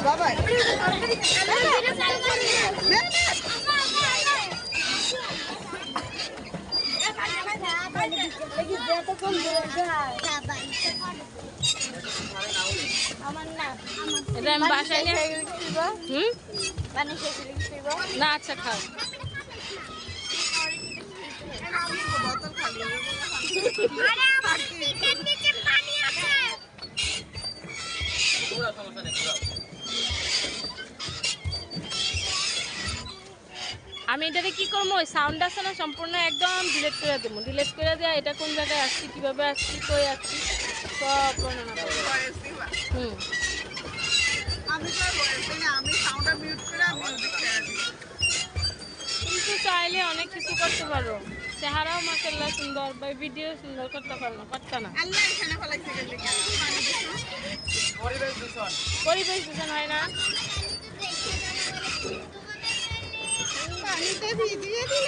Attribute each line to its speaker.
Speaker 1: বাবা
Speaker 2: এটা আমি বাসায় নিয়ে না আচ্ছা খাও আমি এটাকে কি করবো ওই সাউন্ড আছে না সম্পূর্ণ একদম ডিলিট করে দেবো ডিলিট করে দেওয়া এটা কোন জায়গায় আসছি কিভাবে আসছি কই আসছি সব বর্ণনা করবো কিন্তু চাইলে অনেক কিছু করতে পারো চেহারাও মাশাআল্লাহ সুন্দর বা ভিডিও সুন্দর করতে পারো পারতা না পরিবেশ দূষণ হয় না
Speaker 1: পানিতে ভিজিয়ে দিল